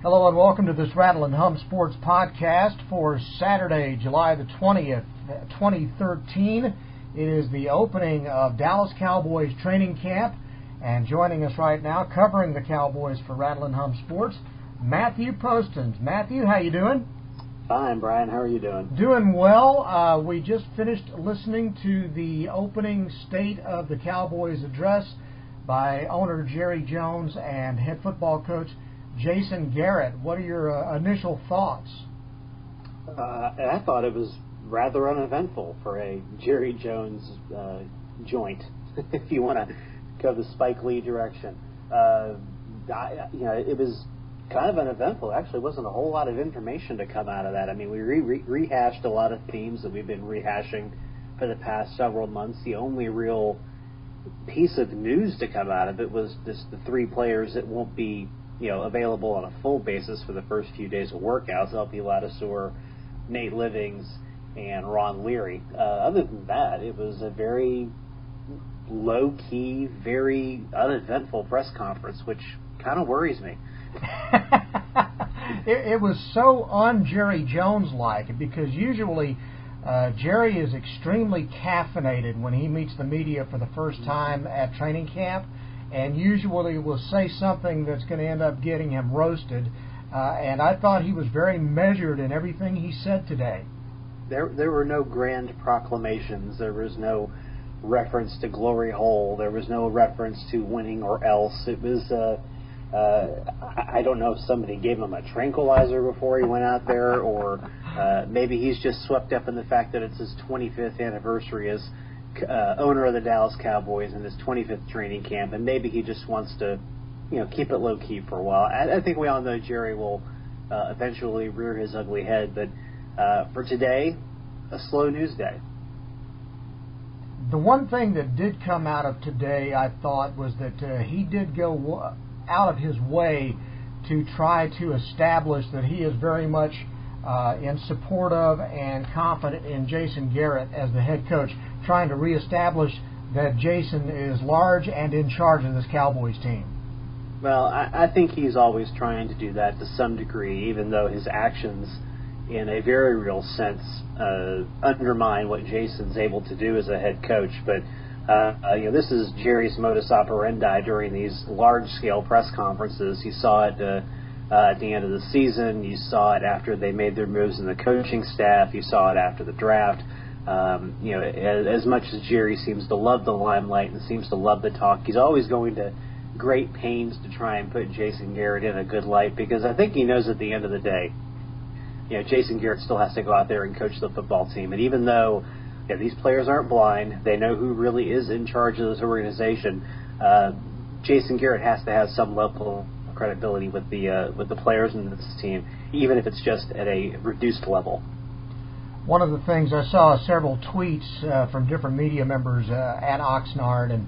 Hello and welcome to this Rattle and Hum Sports podcast for Saturday, July the 20th, 2013. It is the opening of Dallas Cowboys training camp, and joining us right now, covering the Cowboys for Rattle and Hum Sports, Matthew Postins. Matthew, how you doing? Fine, Bryan. How are you doing? Doing well. We just finished listening to the opening State of the Cowboys address by owner Jerry Jones and head football coach Jason Garrett. What are your initial thoughts? I thought it was rather uneventful for a Jerry Jones joint, if you want to go the Spike Lee direction. It was kind of uneventful. Actually, wasn't a whole lot of information to come out of that. I mean, we rehashed a lot of themes that we've been rehashing for the past several months. The only real piece of news to come out of it was just the three players that won't be available on a full basis for the first few days of workouts. LP Ladouceur, Nate Livings, and Ron Leary. Other than that, it was a very low-key, very uneventful press conference, which kind of worries me. It was so un-Jerry Jones-like, because usually Jerry is extremely caffeinated when he meets the media for the first time at training camp, and usually will say something that's going to end up getting him roasted. And I thought he was very measured in everything he said today. There were no grand proclamations. There was no reference to glory hole. There was no reference to winning or else. It was, I don't know if somebody gave him a tranquilizer before he went out there, or maybe he's just swept up in the fact that it's his 25th anniversary as owner of the Dallas Cowboys and his 25th training camp, and maybe he just wants to, keep it low key for a while. I think we all know Jerry will eventually rear his ugly head, but for today, a slow news day. The one thing that did come out of today, I thought, was that he did go out of his way to try to establish that he is very much in support of and confident in Jason Garrett as the head coach, trying to reestablish that Jason is large and in charge of this Cowboys team. Well, I think he's always trying to do that to some degree, even though his actions, in a very real sense, undermine what Jason's able to do as a head coach. But this is Jerry's modus operandi during these large-scale press conferences. You saw it at the end of the season. You saw it after they made their moves in the coaching staff. You saw it after the draft. As much as Jerry seems to love the limelight and seems to love the talk, he's always going to great pains to try and put Jason Garrett in a good light, because I think he knows at the end of the day, Jason Garrett still has to go out there and coach the football team. And even though these players aren't blind, they know who really is in charge of this organization, Jason Garrett has to have some level of credibility with the players in this team, even if it's just at a reduced level. One of the things, I saw several tweets from different media members at Oxnard, and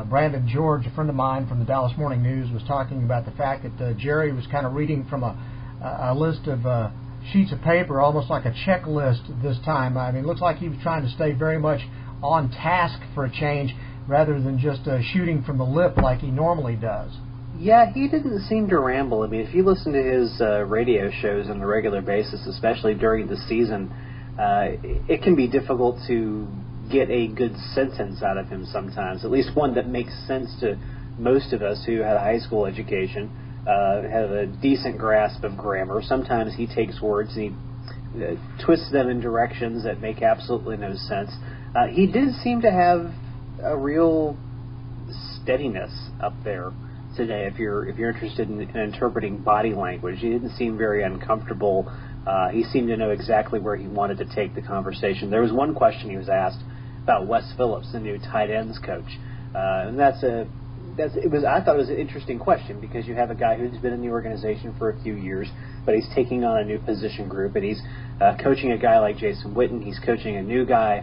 Brandon George, a friend of mine from the Dallas Morning News, was talking about the fact that Jerry was kind of reading from a list of sheets of paper, almost like a checklist this time. I mean, it looks like he was trying to stay very much on task for a change, rather than just shooting from the lip like he normally does. Yeah, he didn't seem to ramble. I mean, if you listen to his radio shows on a regular basis, especially during the season, it can be difficult to get a good sentence out of him sometimes, at least one that makes sense to most of us who had a high school education, have a decent grasp of grammar. Sometimes he takes words and he twists them in directions that make absolutely no sense. He did seem to have a real steadiness up there today. If you're interested in interpreting body language, he didn't seem very uncomfortable. He seemed to know exactly where he wanted to take the conversation. There was one question he was asked about Wes Phillips, the new tight ends coach, and I thought it was an interesting question, because you have a guy who's been in the organization for a few years, but he's taking on a new position group, and he's coaching a guy like Jason Witten. He's coaching a new guy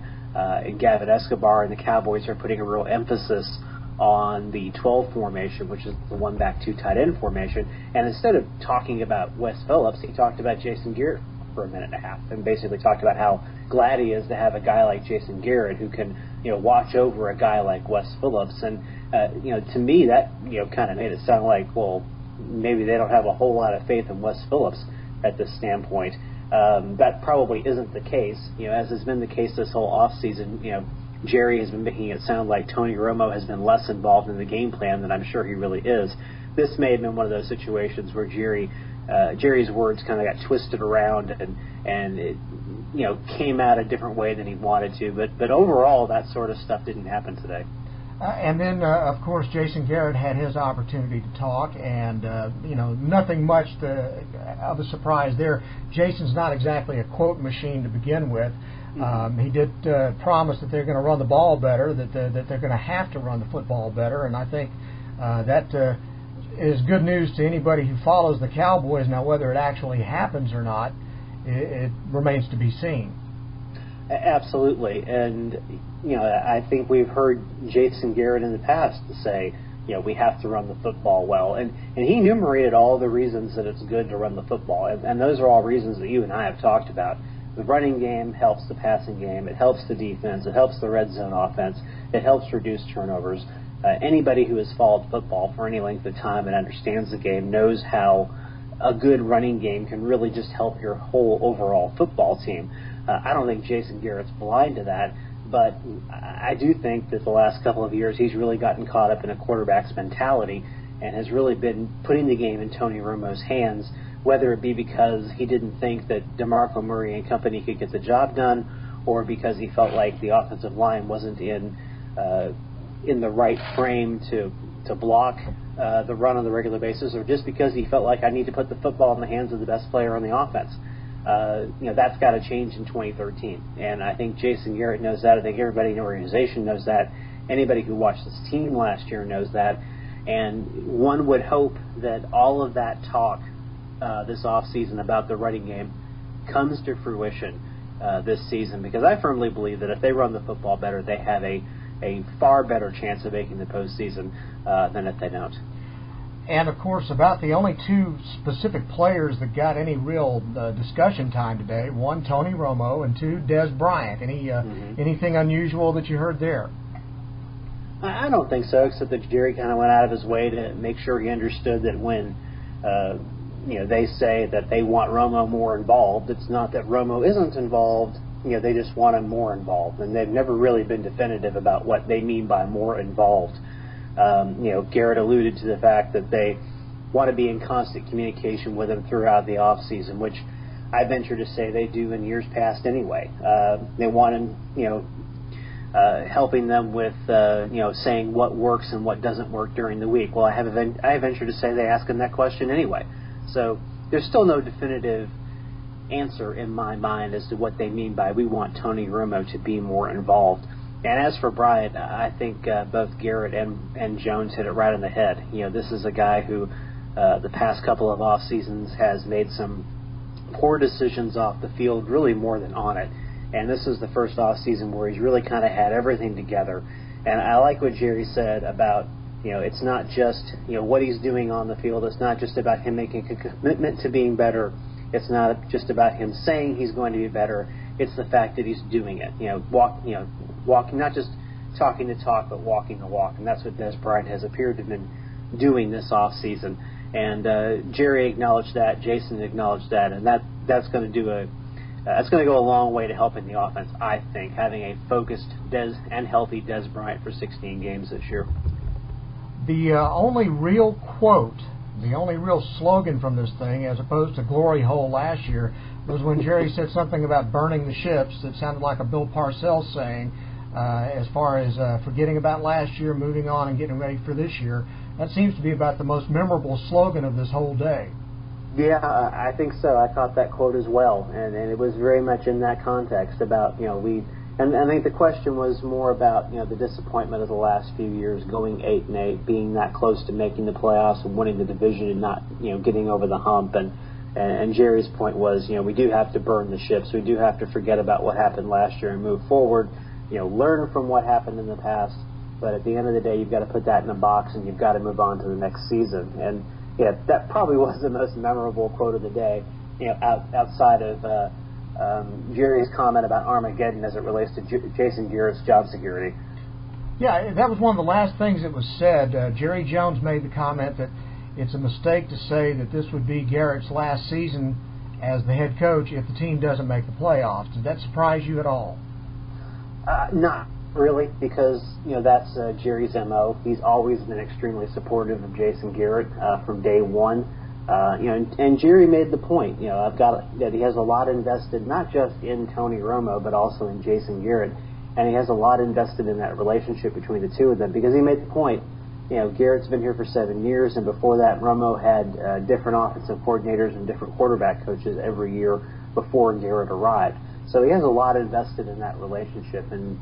in Gavin Escobar, and the Cowboys are putting a real emphasis on the 12 formation, which is the one back two tight end formation. And instead of talking about Wes Phillips, he talked about Jason Garrett for a minute and a half, and basically talked about how glad he is to have a guy like Jason Garrett who can, watch over a guy like Wes Phillips. And to me, that kind of made it sound like, well, maybe they don't have a whole lot of faith in Wes Phillips at this standpoint. That probably isn't the case. As has been the case this whole offseason, Jerry has been making it sound like Tony Romo has been less involved in the game plan than I'm sure he really is. This may have been one of those situations where Jerry's words kind of got twisted around and it, came out a different way than he wanted to. But overall, that sort of stuff didn't happen today. And then, of course, Jason Garrett had his opportunity to talk, and, nothing much of a surprise there. Jason's not exactly a quote machine to begin with. He did promise that they're going to run the ball better, that they're going to have to run the football better, and I think that is good news to anybody who follows the Cowboys. Now, whether it actually happens or not, it remains to be seen. Absolutely, and I think we've heard Jason Garrett in the past say, we have to run the football well, and he enumerated all the reasons that it's good to run the football, and those are all reasons that you and I have talked about. The running game helps the passing game, it helps the defense, it helps the red zone offense, it helps reduce turnovers. Anybody who has followed football for any length of time and understands the game knows how a good running game can really just help your whole overall football team. I don't think Jason Garrett's blind to that, but I do think that the last couple of years he's really gotten caught up in a quarterback's mentality and has really been putting the game in Tony Romo's hands, whether it be because he didn't think that DeMarco Murray and company could get the job done, or because he felt like the offensive line wasn't in the right frame to block the run on the regular basis, or just because he felt like I need to put the football in the hands of the best player on the offense. That's got to change in 2013. And I think Jason Garrett knows that. I think everybody in the organization knows that. Anybody who watched this team last year knows that. And one would hope that all of that talk this offseason about the running game comes to fruition this season, because I firmly believe that if they run the football better, they have a far better chance of making the postseason than if they don't. And, of course, about the only two specific players that got any real discussion time today, one, Tony Romo, and two, Des Bryant. Anything unusual that you heard there? I don't think so, except that Jerry kind of went out of his way to make sure he understood that when they say that they want Romo more involved, it's not that Romo isn't involved. They just want him more involved, and they've never really been definitive about what they mean by more involved. Garrett alluded to the fact that they want to be in constant communication with him throughout the off season, which I venture to say they do in years past anyway. They want him, helping them with, saying what works and what doesn't work during the week. Well, I venture to say they ask him that question anyway. So there's still no definitive answer in my mind as to what they mean by we want Tony Romo to be more involved. And as for Bryan, I think both Garrett and Jones hit it right on the head. This is a guy who the past couple of off seasons has made some poor decisions off the field, really more than on it. And this is the first off season where he's really kind of had everything together. And I like what Jerry said about, it's not just, what he's doing on the field. It's not just about him making a commitment to being better. It's not just about him saying he's going to be better. It's the fact that he's doing it. Walking, not just talking the talk, but walking the walk. And that's what Des Bryant has appeared to have been doing this off season. And Jerry acknowledged that. Jason acknowledged that. And that's going to that's going to go a long way to helping the offense, I think, having a focused and healthy Des Bryant for 16 games this year. The only real quote, the only real slogan from this thing, as opposed to glory hole last year, was when Jerry said something about burning the ships that sounded like a Bill Parcells saying, as far as forgetting about last year, moving on, and getting ready for this year. That seems to be about the most memorable slogan of this whole day. Yeah, I think so. I caught that quote as well, and it was very much in that context about, and I think the question was more about, the disappointment of the last few years, going 8-8, being that close to making the playoffs and winning the division and not, getting over the hump. And Jerry's point was, we do have to burn the ships. We do have to forget about what happened last year and move forward, learn from what happened in the past. But at the end of the day, you've got to put that in a box and you've got to move on to the next season. And yeah, that probably was the most memorable quote of the day, outside of Jerry's comment about Armageddon as it relates to Jason Garrett's job security. Yeah, that was one of the last things that was said. Jerry Jones made the comment that it's a mistake to say that this would be Garrett's last season as the head coach if the team doesn't make the playoffs. Did that surprise you at all? Not really, because that's Jerry's MO. He's always been extremely supportive of Jason Garrett from day one. And Jerry made the point. That he has a lot invested, not just in Tony Romo, but also in Jason Garrett, and he has a lot invested in that relationship between the two of them, because he made the point. Garrett's been here for 7 years, and before that, Romo had different offensive coordinators and different quarterback coaches every year before Garrett arrived. So he has a lot invested in that relationship, and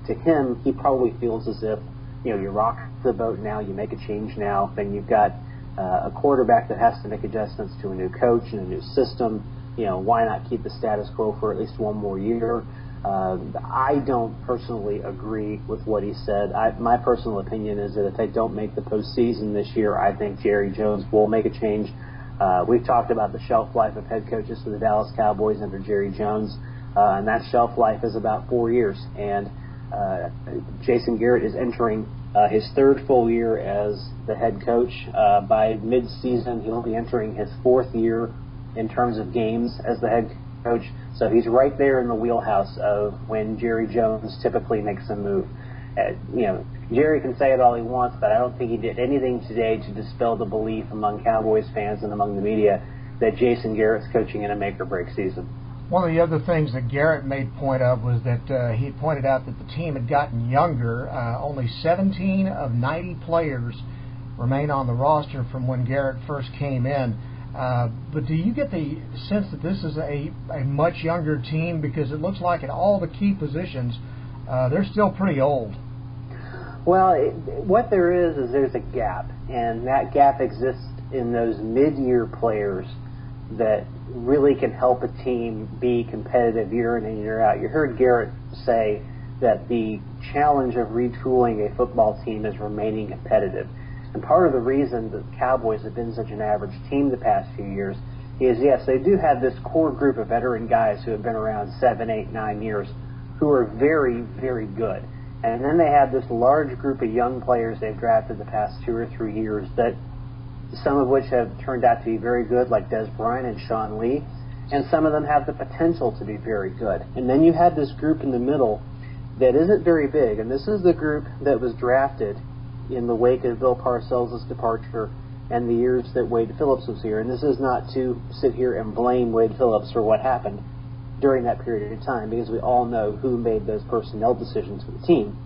to him, he probably feels as if, you rock the boat now, you make a change now, then you've got a quarterback that has to make adjustments to a new coach and a new system. Why not keep the status quo for at least one more year? I don't personally agree with what he said. My personal opinion is that if they don't make the postseason this year, I think Jerry Jones will make a change. We've talked about the shelf life of head coaches for the Dallas Cowboys under Jerry Jones, and that shelf life is about 4 years. And Jason Garrett is entering his third full year as the head coach. By mid-season, he'll be entering his fourth year in terms of games as the head coach. So he's right there in the wheelhouse of when Jerry Jones typically makes a move. Jerry can say it all he wants, but I don't think he did anything today to dispel the belief among Cowboys fans and among the media that Jason Garrett's coaching in a make-or-break season. One of the other things that Garrett made point of was that he pointed out that the team had gotten younger. Only 17 of 90 players remain on the roster from when Garrett first came in. But do you get the sense that this is a much younger team? Because it looks like at all the key positions, they're still pretty old. Well, what there is there's a gap, and that gap exists in those mid-year players that really can help a team be competitive year in and year out. You heard Garrett say that the challenge of retooling a football team is remaining competitive. And part of the reason that the Cowboys have been such an average team the past few years is, yes, they do have this core group of veteran guys who have been around 7, 8, 9 years who are very, very good. And then they have this large group of young players they've drafted the past 2 or 3 years that some of which have turned out to be very good, like Bryan and Sean Lee, and some of them have the potential to be very good. And then you have this group in the middle that isn't very big, and this is the group that was drafted in the wake of Bill Parcells' departure and the years that Wade Phillips was here. And this is not to sit here and blame Wade Phillips for what happened during that period of time, because we all know who made those personnel decisions for the team.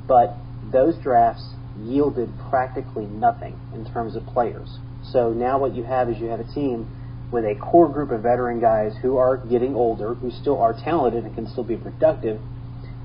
But those drafts yielded practically nothing in terms of players. So now what you have is you have a team with a core group of veteran guys who are getting older, who still are talented and can still be productive,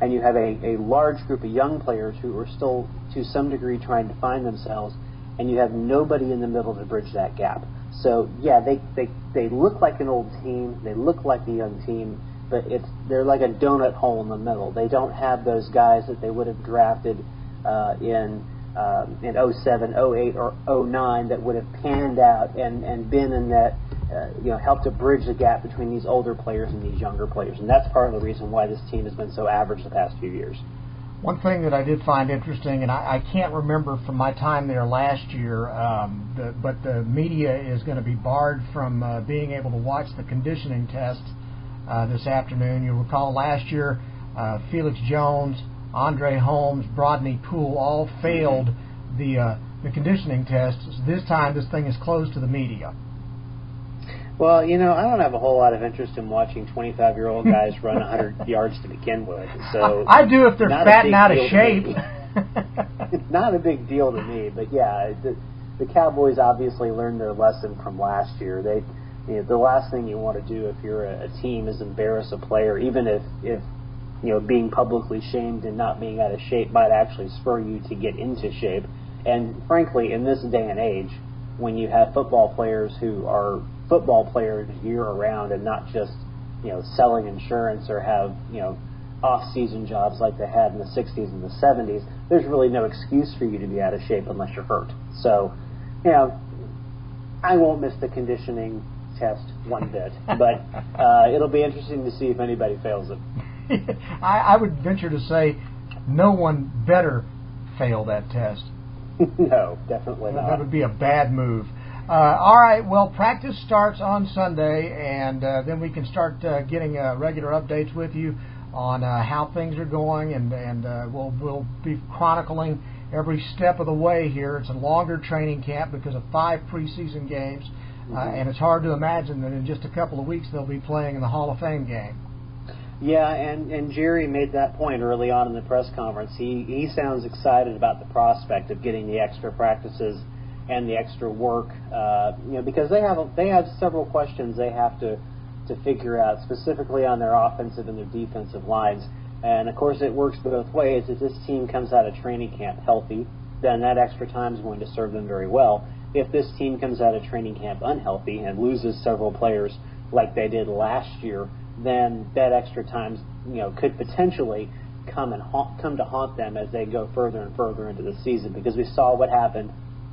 and you have a large group of young players who are still, to some degree, trying to find themselves, and you have nobody in the middle to bridge that gap. So, yeah, they look like an old team, they look like a young team, but they're like a donut hole in the middle. They don't have those guys that they would have drafted in 07, 08, or 09 that would have panned out and been in that, helped to bridge the gap between these older players and these younger players. And that's part of the reason why this team has been so average the past few years. One thing that I did find interesting, and I can't remember from my time there last year, but the media is going to be barred from being able to watch the conditioning test this afternoon. You'll recall last year, Felix Jones, Andre Holmes, Brodney Poole all failed the conditioning test. This time, this thing is closed to the media. Well, I don't have a whole lot of interest in watching 25-year-old guys run 100 yards to begin with. So I do if they're fat and out of shape. It's not a big deal to me, but yeah, the Cowboys obviously learned their lesson from last year. The last thing you want to do if you're a team is embarrass a player, even if being publicly shamed and not being out of shape might actually spur you to get into shape. And frankly, in this day and age, when you have football players who are football players year-round and not just, selling insurance or have, off-season jobs like they had in the 60s and the 70s, there's really no excuse for you to be out of shape unless you're hurt. So, I won't miss the conditioning test one bit, but it'll be interesting to see if anybody fails it. I would venture to say no one better fail that test. No, definitely not. That would be a bad move. All right, well, practice starts on Sunday, and then we can start getting regular updates with you on how things are going, and we'll be chronicling every step of the way here. It's a longer training camp because of 5 preseason games, and it's hard to imagine that in just a couple of weeks they'll be playing in the Hall of Fame game. Yeah, and Jerry made that point early on in the press conference. He sounds excited about the prospect of getting the extra practices and the extra work, because they have several questions they have to figure out, specifically on their offensive and their defensive lines. And of course, it works both ways. If this team comes out of training camp healthy, then that extra time is going to serve them very well. If this team comes out of training camp unhealthy and loses several players like they did last year, then that extra time, could potentially come to haunt them as they go further and further into the season. Because we saw what happened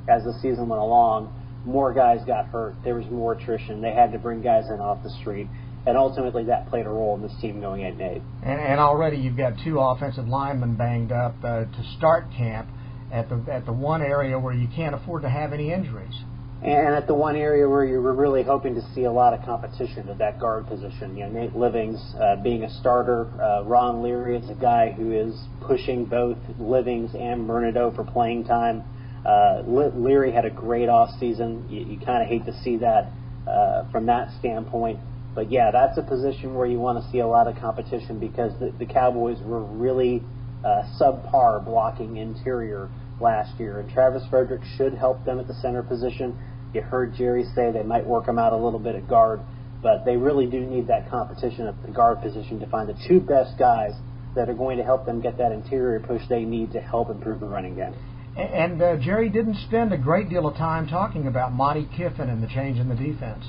as the season went along. More guys got hurt. There was more attrition. They had to bring guys in off the street. And ultimately, that played a role in this team going 8-8. And already you've got 2 offensive linemen banged up to start camp at the one area where you can't afford to have any injuries. And at the one area where you were really hoping to see a lot of competition at that guard position. Nate Livings being a starter. Ron Leary is a guy who is pushing both Livings and Bernardo for playing time. Leary had a great offseason. You kind of hate to see that from that standpoint. But, yeah, that's a position where you want to see a lot of competition because the Cowboys were really subpar blocking interior last year. And Travis Frederick should help them at the center position. You heard Jerry say they might work him out a little bit at guard. But they really do need that competition at the guard position to find the 2 best guys that are going to help them get that interior push they need to help improve the running game. And Jerry didn't spend a great deal of time talking about Monty Kiffin and the change in the defense.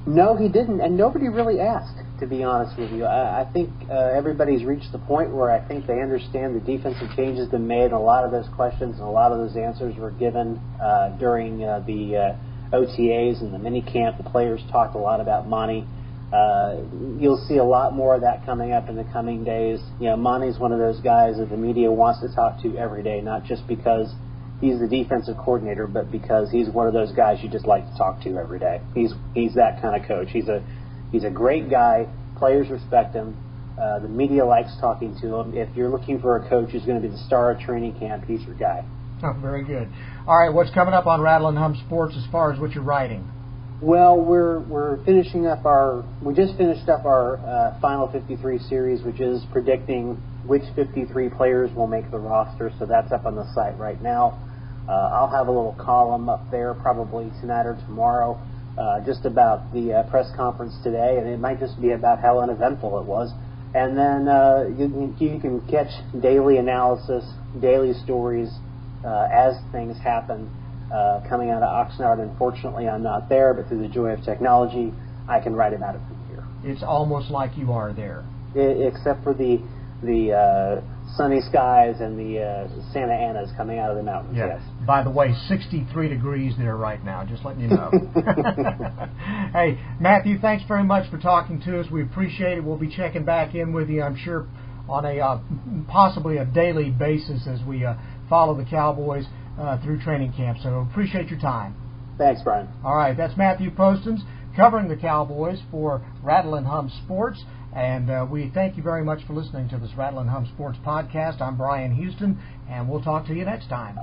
No, he didn't, and nobody really asked, to be honest with you. I think everybody's reached the point where I think they understand the defensive changes been made, and a lot of those questions and a lot of those answers were given during the OTAs and the mini camp. The players talked a lot about Monty. You'll see a lot more of that coming up in the coming days. Monty's one of those guys that the media wants to talk to every day, not just because he's the defensive coordinator, but because he's one of those guys you just like to talk to every day. He's that kind of coach. He's a great guy. Players respect him. The media likes talking to him. If you're looking for a coach who's going to be the star of training camp, he's your guy. Oh, very good. All right, what's coming up on Rattle and Hum Sports as far as what you're writing? Well, we're finishing up we just finished up our Final 53 series, which is predicting which 53 players will make the roster. So that's up on the site right now. I'll have a little column up there probably tonight or tomorrow just about the press conference today, and it might just be about how uneventful it was. And then you can catch daily analysis, daily stories as things happen coming out of Oxnard. Unfortunately, I'm not there, but through the joy of technology, I can write about it from here. It's almost like you are there. Except for the sunny skies and the Santa Anas coming out of the mountains. Yes. By the way, 63 degrees there right now, just letting you know. Hey, Matthew, thanks very much for talking to us. We appreciate it. We'll be checking back in with you, I'm sure, on a possibly a daily basis as we follow the Cowboys through training camp. So appreciate your time. Thanks, Bryan. All right, that's Matthew Postins covering the Cowboys for Rattle and Hum Sports. And we thank you very much for listening to this Rattle and Hum Sports podcast. I'm Bryan Houston, and we'll talk to you next time.